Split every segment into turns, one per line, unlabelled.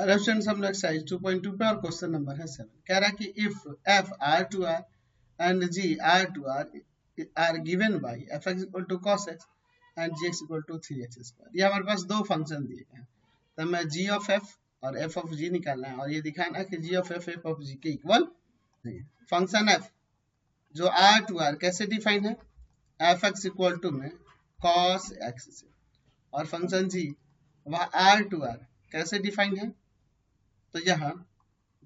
Hello students, हम लोग exercise 2.2 पे और क्वेश्चन नंबर है 7। कह रहा है कि if F R to R and G R to R given by F X equal to cos X and G X equal to 3x square. ये हमारे पास दो फंक्शन दिए गए हैं, तो हमें जी ऑफ एफ और एफ ऑफ जी निकालना है और ये दिखाना है कि जी ऑफ एफ ऑफ जी के इक्वल नहीं है। फंक्शन एफ जो आर टू आर कैसे डिफाइन है, एफ एक्स इक्वल टू में कॉस एक्स से, और फंक्शन जी वह आर टू आर कैसे डिफाइन है, तो यहाँ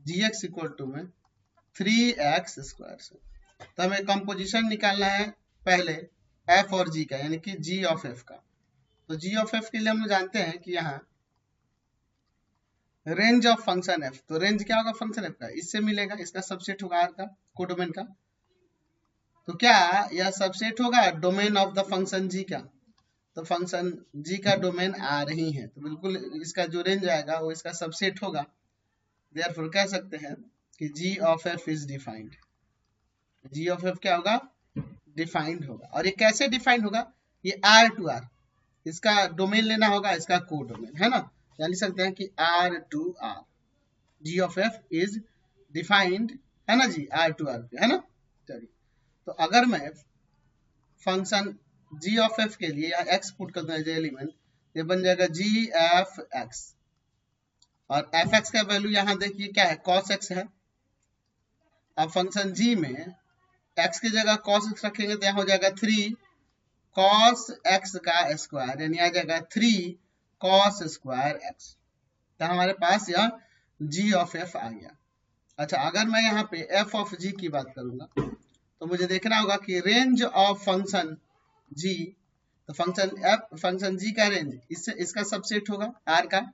gx इक्वल टू में 3x स्क्वायर से। तो हमें कंपोजिशन निकालना है पहले f और g का, यानी कि g ऑफ f का। तो g ऑफ f के लिए हम लोग जानते हैं कि यहाँ रेंज ऑफ फंक्शन f, तो रेंज क्या होगा फंक्शन f का, इससे मिलेगा, इसका सबसेट होगा r का, कोडोमेन का। तो क्या यह सबसेट होगा domain of the function g का, तो फंक्शन g का डोमेन r ही है, तो बिल्कुल इसका जो रेंज आएगा वो इसका सबसेट होगा। Therefore कह सकते हैं कि g of f is defined। g of f क्या होगा, डिफाइंड होगा। और ये कैसे डिफाइंड होगा, ये r टू r, इसका डोमेन लेना होगा, इसका को डोमेन है ना, या लिख सकते हैं कि r to r, g of f is defined है ना जी, r टू r पे है ना। चलिए, तो अगर मैं फंक्शन g of f के लिए या x पुट कर दूं एज एलिमेंट, ये बन जाएगा g f x, और एफ एक्स का वैल्यू यहाँ देखिए क्या है, cos x है। अब फंक्शन g में x की जगह cos x रखेंगे तो यहाँ हो जाएगा 3 cos x का स्क्वायर, यानी आ जाएगा 3 cos स्क्वायर x। तो हमारे पास यह g ऑफ f आ गया। अच्छा, अगर मैं यहाँ पे f ऑफ g की बात करूंगा तो मुझे देखना होगा कि रेंज ऑफ फंक्शन g, तो फंक्शन g का रेंज इससे इसका सबसेट होगा r का।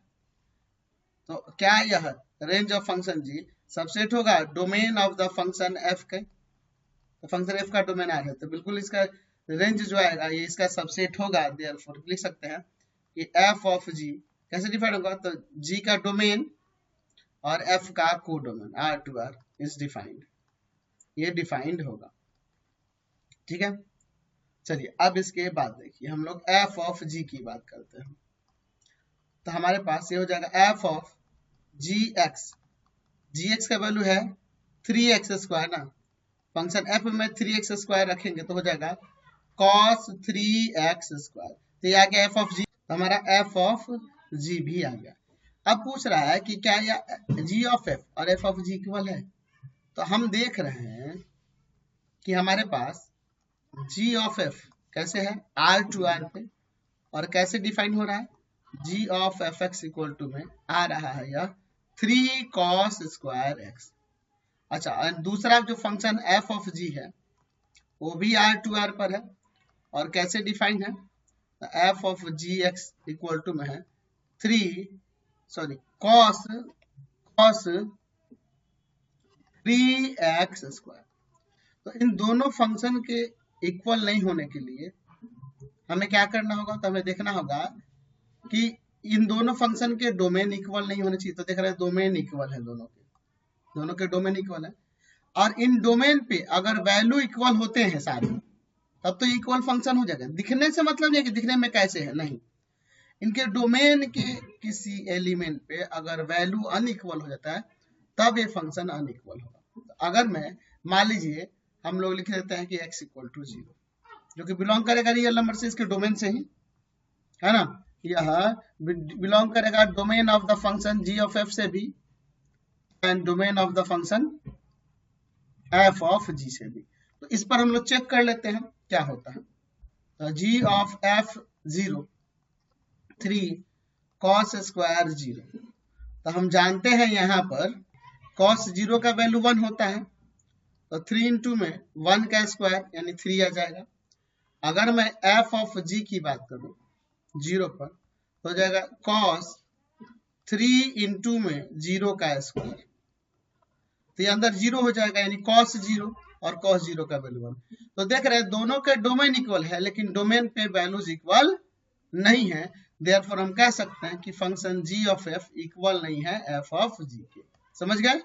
तो क्या यह range of function g subset होगा domain of the function f के, तो फंक्शन f का डोमेन r है, तो बिल्कुल इसका रेंज जो आएगा ये इसका सबसेट होगा। देयरफॉर लिख सकते हैं कि f ऑफ g कैसे डिफाइंड होगा, तो g का डोमेन और f का को domain r to r is defined, ये डिफाइंड होगा। ठीक है, चलिए अब इसके बाद देखिए हम लोग f ऑफ g की बात करते हैं। तो हमारे पास ये हो जाएगा f ऑफ gx का वैल्यू है 3x स्क्वायर ना, फंक्शन f में 3x स्क्वायर रखेंगे तो हो जाएगा cos 3x स्क्वायर। तो ये आ गया f ऑफ g, तो हमारा f ऑफ g भी आ गया। अब पूछ रहा है कि क्या यह g ऑफ f और f ऑफ g इक्वल है, तो हम देख रहे हैं कि हमारे पास g ऑफ f कैसे है, r टू r पे, और कैसे डिफाइन हो रहा है, g of F X equal to में आ रहा है यह 3 cos स्क्वायर x। अच्छा, और दूसरा जो फंक्शन f ऑफ g है वो भी r टू r पर है, और कैसे डिफाइन है, f of G X equal to में है 3 cos 3x स्क्वायर। तो इन दोनों फंक्शन के इक्वल नहीं होने के लिए हमें क्या करना होगा, तो हमें देखना होगा कि इन दोनों फंक्शन के डोमेन इक्वल नहीं होने चाहिए। तो देख रहे हैं डोमेन इक्वल है, दोनों के डोमेन इक्वल है, और इन डोमेन पे अगर वैल्यू इक्वल होते हैं सारे तब तो इक्वल फंक्शन हो जाएगा। दिखने से मतलब नहीं कि दिखने में कैसे है, नहीं, इनके डोमेन के किसी एलिमेंट पे अगर वैल्यू अनइक्वल हो जाता है तब ये फंक्शन अनइक्वल होगा। तो अगर मैं मान लीजिए हम लोग लिख देते हैं कि x इक्वल टू 0, जो कि बिलोंग करेगा रियल नंबर से, इसके डोमेन से ही है ना, यह बिलोंग करेगा domain of the function g of f से भी and domain of the function f of g से भी। तो इस पर हम लोग चेक कर लेते हैं क्या होता है। तो g of f 0 3 cos square 0, तो हम जानते हैं यहाँ पर cos 0 का वैल्यू 1 होता है, तो 3 इंटू में 1 का स्क्वायर यानी 3 आ जाएगा। अगर मैं f ऑफ g की बात करूं 0 पर तो हो जाएगा cos 3 इंटू में 0 का स्क्वायर, तो ये अंदर 0 हो जाएगा, यानी cos 0 और cos 0 का वैल्यू 1। तो देख रहे हैं दोनों के डोमेन इक्वल है लेकिन डोमेन पे वैल्यूज इक्वल नहीं है। देयरफॉर हम कह सकते हैं कि function g of f equal नहीं है f ऑफ g के। समझ गए?